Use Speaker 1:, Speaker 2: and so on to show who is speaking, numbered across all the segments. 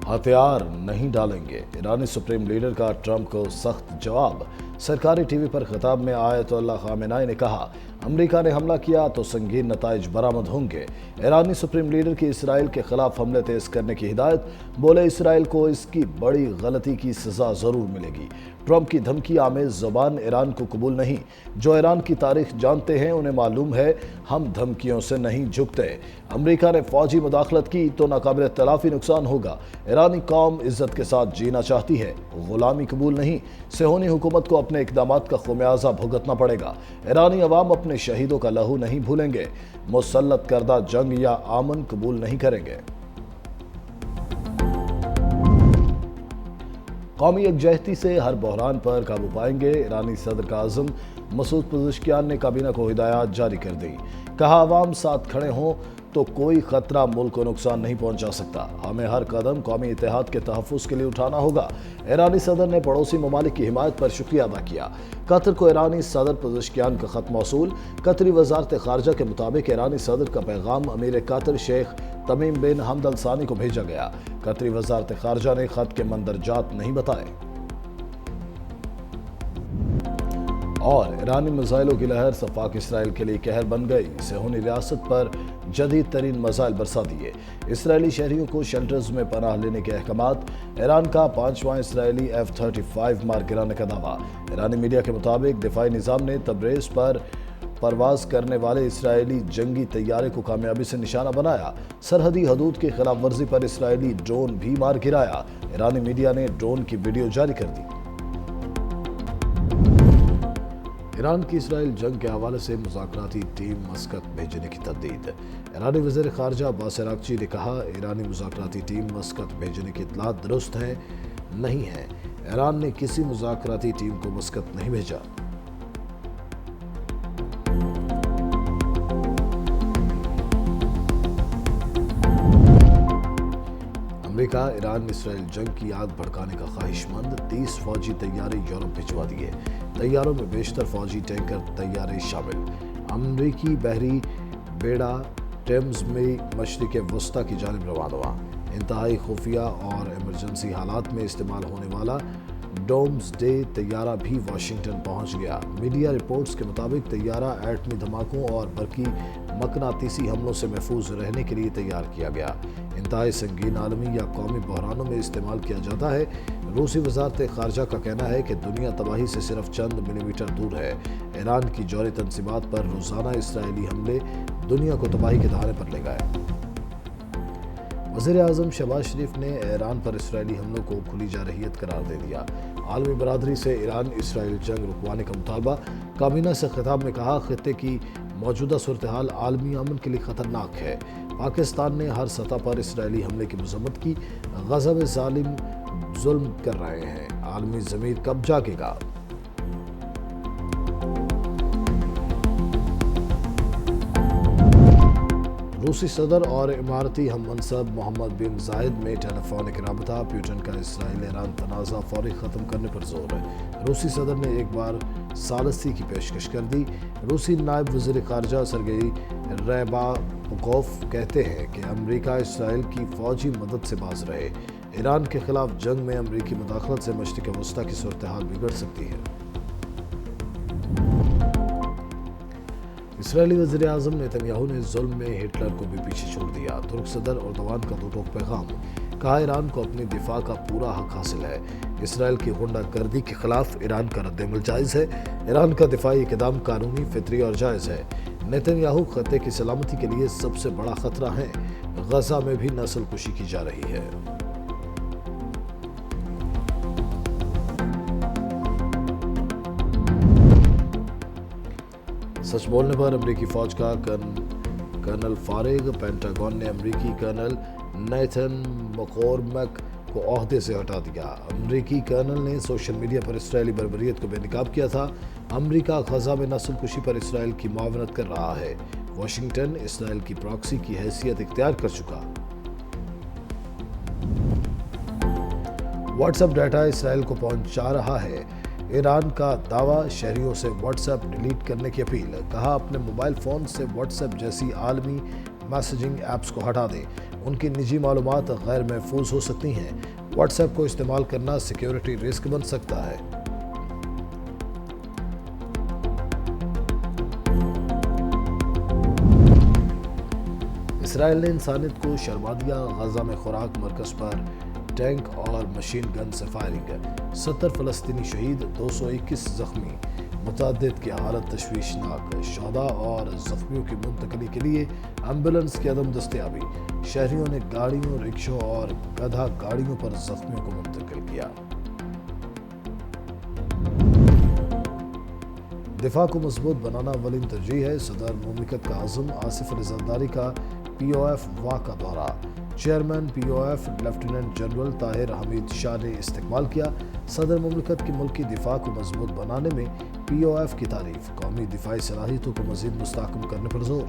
Speaker 1: हथियार नहीं डालेंगे। ईरानी सुप्रीम लीडर का ट्रंप को सख्त जवाब। सरकारी टीवी पर खिताब में आयतुल्लाह खामेनी ने कहा, अमेरिका ने हमला किया तो संगीन नताइज बरामद होंगे। ईरानी सुप्रीम लीडर की इसराइल के खिलाफ हमले तेज करने की हिदायत। बोले, इसराइल को इसकी बड़ी गलती की सजा जरूर मिलेगी। ट्रंप की धमकी आमेज जुबान ईरान को कबूल नहीं। जो ईरान की तारीख जानते हैं उन्हें मालूम है हम धमकियों से नहीं झुकते। अमेरिका ने फौजी मुदाखलत की तो नाकाबिल तलाफी नुकसान होगा। ईरानी कौम इज्जत के साथ जीना चाहती है, गुलामी कबूल नहीं। सेहोनी हुकूमत को अपने इकदामात का खुमियाजा भुगतना पड़ेगा। ईरानी अवाम अपने शहीदों का लहू नहीं भूलेंगे। मुसल्लत करदा जंग या आमन कबूल नहीं करेंगे। कौमी यकजहती से हर बहरान पर काबू पाएंगे। ईरानी सदर का आज़म मसूद पज़ेश्कियान ने काबीना को हिदायत जारी कर दी। कहा, अवाम साथ खड़े हों तो कोई खतरा मुल्क को नुकसान नहीं पहुंचा सकता। हमें हर कदम कौमी इत्तेहाद के तहफ़्फ़ुज़ के लिए उठाना होगा। ईरानी सदर ने पड़ोसी ममालिक की हिमायत पर शुक्रिया अदा किया। कतर को ईरानी सदर पज़ेश्कियान का खत मौसूल। कतरी वज़ारत ख़ारजा के मुताबिक ईरानी सदर का पैगाम अमीर कतर शेख तमीम बिन हमद अल सानी को भेजा गया। कतरी वज़ारत ख़ारजा ने खत के मंदरजात नहीं बताए। और ईरानी मिसाइलों की लहर सफाक इसराइल के लिए कहर बन गई। सेहोनी रियासत पर जदीद तरीन मिसाइल बरसा दिए। इसराइली शहरियों को शेल्टर्स में पनाह लेने के अहकामात। ईरान का 5वां इसराइली F-35 मार गिराने का दावा। ईरानी मीडिया के मुताबिक दिफाई निज़ाम ने तब्रेज़ पर परवाज करने वाले इसराइली जंगी तैयारे को कामयाबी से निशाना बनाया। सरहदी हदूद की खिलाफ वर्जी पर इसराइली ड्रोन भी मार गिराया। ईरानी मीडिया ने ड्रोन की वीडियो जारी कर दी। ईरान की इसराइल जंग के हवाले से मुज़ाकराती टीम मस्कत भेजने की तरदीद। ईरानी वज़ीर ख़ारजा अब्बास अराग़ची ने कहा, ईरानी मुज़ाकराती टीम मस्कत भेजने की इत्तला दुरुस्त है नहीं है। ईरान ने किसी मुज़ाकराती टीम को मस्कत नहीं भेजा। अमेरिका ईरान इसराइल जंग की आग भड़काने का ख्वाहिशमंद। 30 फौजी तैयारे यूरोप भिजवा दिए। तैयारों में बेशतर फौजी टैंकर तैयारे शामिल। अमरीकी बहरी बेड़ा टेम्स में मशरिक़ वस्ता की जानिब रवाना हुआ। इंतहाई खुफिया और इमरजेंसी हालात में इस्तेमाल होने वाला डोम्सडे तैयारा भी वाशिंगटन पहुंच गया। मीडिया रिपोर्ट्स के मुताबिक तैयारा एटमी धमाकों और बरकी मकनातीसी हमलों से महफूज रहने के लिए तैयार किया गया। इंतहाई संगीन आलमी या कौमी बहरानों में इस्तेमाल किया जाता है। रूसी वज़ारत ख़ारजा का कहना है कि दुनिया तबाही से सिर्फ चंद मिलीमीटर दूर है। ईरान की जौहरी तनसीबात पर रोज़ाना इसराइली हमले दुनिया को तबाही के दहाने पर ले गए। वज़ीर आज़म शहबाज शरीफ ने ईरान पर इसराइली हमलों को खुली जारहियत करार दे दिया। आलमी बरादरी से ईरान इसराइल जंग रुकवाने का मुतालबा। काबीना से खिताब में कहा, खित्ते की मौजूदा सूरत हाल आलमी अमन के लिए ख़तरनाक है। पाकिस्तान ने हर सतह पर इसराइली हमले की मज़म्मत की। गज़ा में ज़ालिम जुल्म कर रहे हैं, आलमी ज़मीर कब जागेगा। रूसी सदर और इमारती हम मनसब मोहम्मद बिन जायद में टेलीफोनिक राबता। पुतिन का इसराइल ईरान तनाज़ा फौरी ख़त्म करने पर जोर है। रूसी सदर ने एक बार सालसी की पेशकश कर दी। रूसी नायब वज़ीर ख़ारजा सरगेई रैबाकोफ कहते हैं कि अमेरिका इसराइल की फ़ौजी मदद से बाज रहे। ईरान के खिलाफ जंग में अमेरिकी मुदाखलत से मशरिक़ वस्ता की सूरत हाल बिगड़ सकती है। इसराइली वज़ीर आज़म नेतन्याहू ने जुल्म में हिटलर को भी पीछे छोड़ दिया। तुर्क सदर एर्दोगान का दो टोक पैगाम। कहा, ईरान को अपनी दिफा का पूरा हक हासिल है। इसराइल की गुंडागर्दी के खिलाफ ईरान का रद्द-ए-अमल जायज़ है। ईरान का दिफाई इक़दाम कानूनी, फितरी और जायज़ है। नेतन्याहू खत्ते की सलामती के लिए सबसे बड़ा खतरा है। गजा में भी नस्ल कुशी की जा रही है। सच बोलने पर अमेरिकी फौज का कर्नल फारिग। पेंटागन ने अमेरिकी कर्नल नेथन मकॉर्मक को ओहदे से हटा दिया। अमेरिकी कर्नल ने सोशल मीडिया पर इसराइली बर्बरियत को बेनकाब किया था। अमेरिका गजा में नस्ल कुशी पर इसराइल की मुआवनत कर रहा है। वाशिंगटन इसराइल की प्रॉक्सी की हैसियत इख्तियार कर चुका। व्हाट्सएप डाटा इसराइल को पहुंचा रहा है। ईरान का दावा, शहरियों से व्हाट्सएप डिलीट करने की अपील। कहा, अपने मोबाइल फ़ोन से व्हाट्सएप जैसी आलमी मैसेजिंग ऐप्स को हटा दें। उनकी निजी मालूमात गैर महफूज हो सकती हैं। व्हाट्सएप को इस्तेमाल करना सिक्योरिटी रिस्क बन सकता है। इसराइल ने इंसानियत को शर्मा दिया। गजा में खुराक मरकज पर टैंक और मशीन गन से फायरिंग। 70 फलस्तीनी शहीद, 221 जख्मी। मुतअद्दिद की हालत तशवीशनाक। शहदा और जख्मियों की मुंतकली के लिए एम्बुलेंस की अदम दस्तयाबी। शहरियों ने गाड़ियों, रिक्शों और गधा गाड़ियों पर जख्मियों को मुंतकिल किया। दिफा को मजबूत बनाना अव्वलीन तरजीह है। सदर मुमलिकत का आज़म आसिफ अली जरदारी का POF वाह का दौरा। Chairman POF lieutenant general Tahir Hamid Shah ने इस्तकबाल किया। सदर मुमलिकत की मुल्की दिफा को मजबूत बनाने में POF की तारीफ। कौमी दिफाई सलाहियतों को मजीद मुस्तहकम करने पर जोर।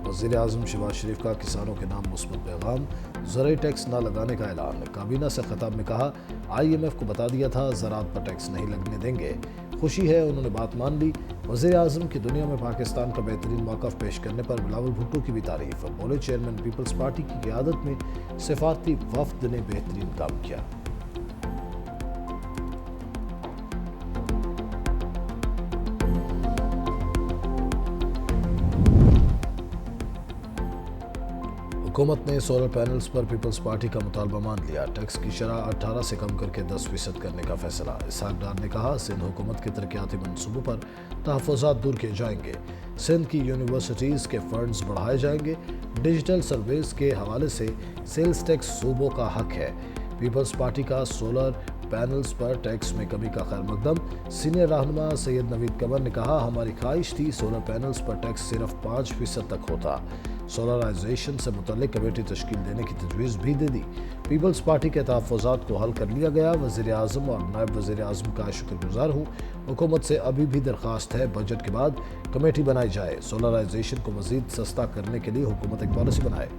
Speaker 1: वज़ीर आज़म शहबाज शरीफ का किसानों के नाम मुस्बत पैगाम। ज़राई टैक्स न लगाने का ऐलान। काबीना से खिताब में कहा, IMF को बता दिया था ज़राअत पर टैक्स नहीं लगने देंगे। खुशी है, उन्होंने बात मान ली। वज़ीर आज़म की दुनिया में पाकिस्तान का बेहतरीन मौक़िफ़ पेश करने पर बिलावल भुट्टो की भी तारीफ। बोले, चेयरमैन पीपल्स पार्टी की क़यादत में सिफारती वफ़द ने बेहतरीन काम किया। हुकूमत ने सोलर पैनल्स पर पीपल्स पार्टी का मुतालबा मान लिया। टैक्स की शरह 18 से कम करके 10% करने का फैसला। इसहाक डार ने कहा, सिंध हुकूमत के तरक्याती मनसूबों पर तहफ़्फ़ुज़ात दूर किए जाएंगे। सिंध की यूनिवर्सिटीज़ के फंड्स बढ़ाए जाएंगे। डिजिटल सर्विस के हवाले से सेल्स टैक्स सूबों का हक है। पीपल्स पार्टी का सोलर पैनल्स पर टैक्स में कमी का खैर मकदम। सीनियर रहनुमा सैयद नवीद कमर ने कहा, हमारी ख्वाहिश थी सोलर पैनल्स पर टैक्स सिर्फ 5% तक होता। सोलराइजेशन से मुतल्लिक कमेटी तश्कील देने की तजवीज़ भी दे दी। पीपल्स पार्टी के तहफ़्फ़ुज़ात को हल कर लिया गया। वज़ीर आज़म और नायब वज़ीर आज़म का शुक्रगुज़ार हूँ। हुकूमत से अभी भी दरख्वास्त है, बजट के बाद कमेटी बनाई जाए। सोलराइजेशन को मज़ीद सस्ता करने के लिए हुकूमत एक पॉलिसी बनाए।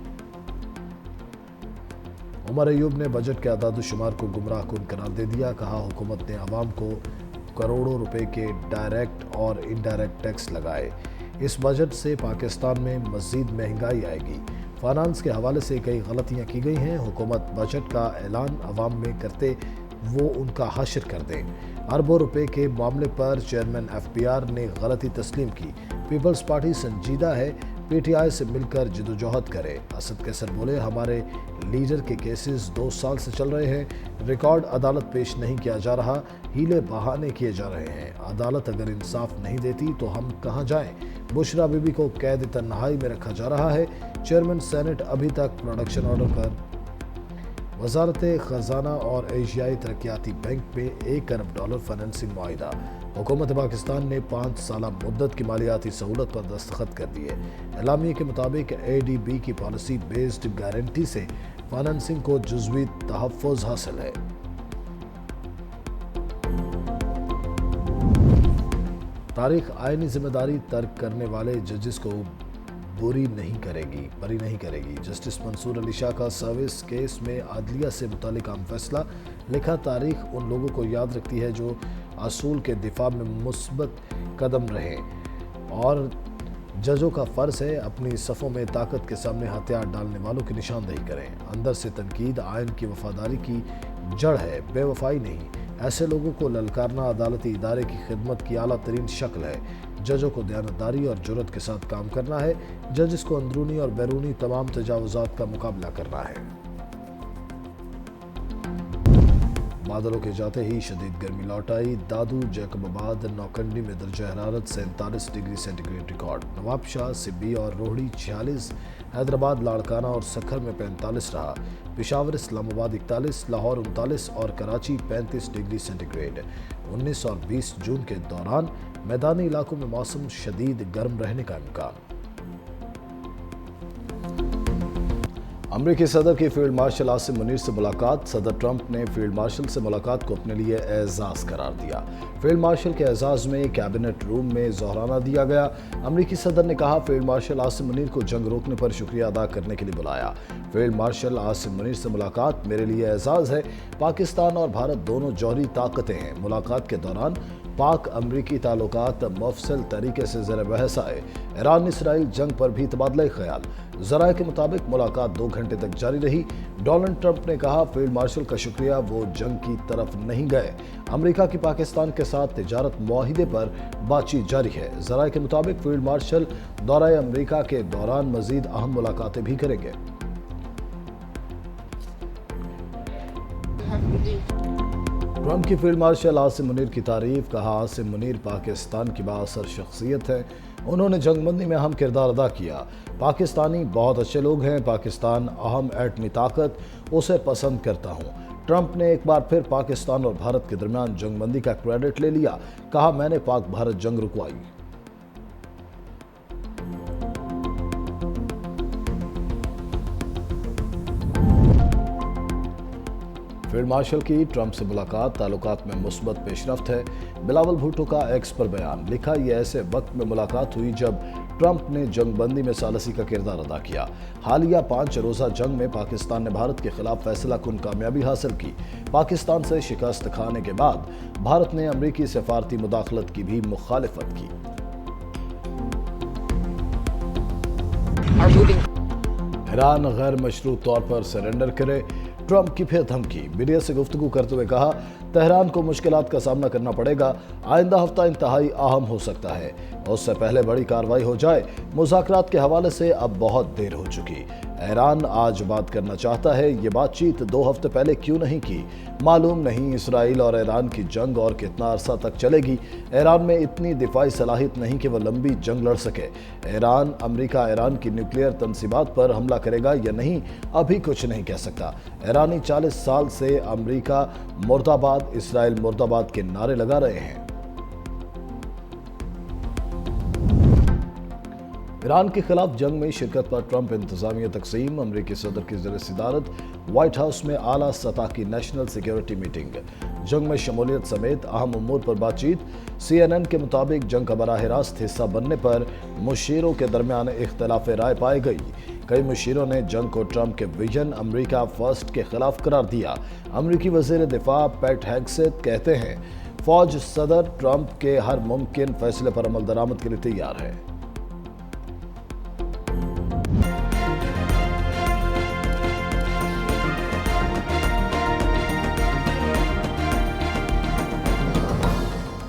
Speaker 1: उमर अयूब ने बजट के अदाद शुमार को गुमराह कुन करार दे दिया। कहा, हुकूमत ने आवाम को करोड़ों रुपए के डायरेक्ट और इनडायरेक्ट टैक्स लगाए। इस बजट से पाकिस्तान में मज़ीद महंगाई आएगी। फाइनेंस के हवाले से कई गलतियां की गई हैं। हुकूमत बजट का ऐलान अवाम में करते वो उनका हश्र कर दें। अरबों रुपए के मामले पर चेयरमैन FPR ने गलती तस्लीम की। पीपल्स पार्टी संजीदा है, PTI से मिलकर जदोजहद करे। असद कैसर बोले, हमारे लीडर के केसेस 2 साल से चल रहे हैं। रिकॉर्ड अदालत पेश नहीं किया जा रहा, हीले बहाने किए जा रहे हैं। अदालत अगर इंसाफ नहीं देती तो हम कहाँ जाएं? बुशरा बीबी को कैद तन्हाई में रखा जा रहा है। चेयरमैन सेनेट अभी तक प्रोडक्शन ऑर्डर पर। वजारत खजाना और एशियाई तरक्याती बैंक में $1 अरब फाइनेंसिंग मुआहिदा। हुकूमत पाकिस्तान ने 5 साला मुद्दत की मालियाती सहूलत पर दस्तखत कर दिए। एलामिया के मुताबिक ADB की पॉलिसी बेस्ड गारंटी से फाइनेंसिंग को जुज़वी तहफ़्फ़ुज़ हासिल है। तारीख आईनी जिम्मेदारी तर्क करने वाले जजेस को बरी नहीं करेगी। जस्टिस मंसूर अली शाह का सर्विस केस में अदलिया से मुतालिक अहम फैसला। लिखा, तारीख उन लोगों को याद रखती है जो असूल के दिफा में मुस्बत कदम रहें और जजों का फ़र्ज़ है अपनी सफ़ों में ताकत के सामने हथियार डालने वालों की निशानदेही करें। अंदर से तनकीद आयन की वफादारी की जड़ है, बेवफाई नहीं। ऐसे लोगों को ललकारना अदालती इदारे की खिदमत की आला तरीन शक्ल है। जजों को दयानतदारी और जुर्रत के साथ काम करना है। जजिस को अंदरूनी और बैरूनी तमाम तजावुज़ात का मुकाबला करना है। बादलों के जाते ही शदीद गर्मी लौट आई। दादू, जैकबाबाद, नौकंडी में दर्जा हरारत 47 degree centigrade record. Nawabshah, Sibi और रोहड़ी 46, हैदराबाद, लाड़काना और सखर में 45 रहा। पेशावर, इस्लामाबाद 41, लाहौर 39 और कराची 35 डिग्री सेंटीग्रेड। 19 और 20 जून के दौरान मैदानी इलाकों में मौसम शदीद गर्म रहने का इम्कान। अमरीकी सदर की फील्ड मार्शल आसिम मुनीर से मुलाकात। सदर ट्रंप ने फील्ड मार्शल से मुलाकात को अपने लिए एजाज करार दिया। फील्ड मार्शल के एजाज में कैबिनेट रूम में जोहराना दिया गया। अमरीकी सदर ने कहा, फील्ड मार्शल आसिम मुनीर को जंग रोकने पर शुक्रिया अदा करने के लिए बुलाया। फील्ड मार्शल आसिम मुनीर से मुलाकात मेरे लिए एजाज है। पाकिस्तान और भारत दोनों जौहरी ताकतें हैं। मुलाकात के दौरान पाक अमरीकी ताल्लुकात मफसल तरीके से ज़र बहस आए। ईरान इसराइल जंग पर भी तबादला ख्याल। ज़राए के मुताबिक मुलाकात 2 घंटे तक जारी रही। डोनाल्ड ट्रंप ने कहा, फील्ड मार्शल का शुक्रिया, वो जंग की तरफ नहीं गए। अमरीका की पाकिस्तान के साथ तिजारत मुआहिदे पर बातचीत जारी है। ज़राए के मुताबिक फील्ड मार्शल दौरा अमरीका के दौरान मजीद अहम मुलाकातें भी करेंगे। ट्रंप की फील्ड मार्शल आसिम मुनीर की तारीफ। कहा, आसिम मुनीर पाकिस्तान की बाअसर शख्सियत है। उन्होंने जंगबंदी में अहम किरदार अदा किया। पाकिस्तानी बहुत अच्छे लोग हैं। पाकिस्तान अहम एटमी ताकत, उसे पसंद करता हूँ। ट्रंप ने एक बार फिर पाकिस्तान और भारत के दरमियान जंगबंदी का क्रेडिट ले लिया। कहा, मैंने पाक भारत जंग रुकवाई। फील्ड मार्शल की ट्रंप से मुलाकात, ताल्लुकात में मुस्बत पेशरफ्त है। बिलावल भुट्टो का एक्स पर बयान। लिखा, यह ऐसे वक्त में मुलाकात हुई जब ट्रंप ने जंगबंदी में सालसी का किरदार अदा किया। हालिया 5 रोज़ा जंग में पाकिस्तान ने भारत के खिलाफ फैसला कुन कामयाबी हासिल की। पाकिस्तान से शिकस्त खाने के बाद भारत ने अमरीकी सफारती मुदाखलत की भी मुखालिफत की। ईरान गैर मशरूत तौर पर सरेंडर करे। ट्रंप की फिर धमकी। मीडिया से गुफ्तगू करते हुए कहा, तेहरान को मुश्किलात का सामना करना पड़ेगा। आइंदा हफ्ता इंतहाई अहम हो सकता है। उससे पहले बड़ी कार्रवाई हो जाए। मुज़ाकरात के हवाले से अब बहुत देर हो चुकी। ईरान आज बात करना चाहता है। ये बातचीत 2 हफ्ते पहले क्यों नहीं की? मालूम नहीं इसराइल और ईरान की जंग और कितना अरसा तक चलेगी। ईरान में इतनी दिफाई सलाहियत नहीं कि वह लंबी जंग लड़ सके। अमेरिका ईरान की न्यूक्लियर तंसीबात पर हमला करेगा या नहीं, अभी कुछ नहीं कह सकता। ईरानी 40 साल से अमेरिका मुर्दाबाद, इसराइल मुर्दाबाद के नारे लगा रहे हैं। ईरान के खिलाफ जंग में शिरकत पर ट्रंप इंतजामिया तकसीम। अमरीकी सदर की ज़र सदारत व्हाइट हाउस में आला सतह की नेशनल सिक्योरिटी मीटिंग। जंग में शमूलियत समेत अहम उमूर पर बातचीत। CNN के मुताबिक जंग का बराह रास्त हिस्सा बनने पर मुशीरों के दरमियान इख्तलाफ राय पाई गई। कई मुशीरों ने जंग को ट्रंप के विजन अमरीका फर्स्ट के खिलाफ करार दिया। अमरीकी वज़ीर दिफा पैट हेग्सेथ कहते हैं, फौज सदर ट्रंप के हर मुमकिन फैसले पर अमल दरामद के लिए तैयार है।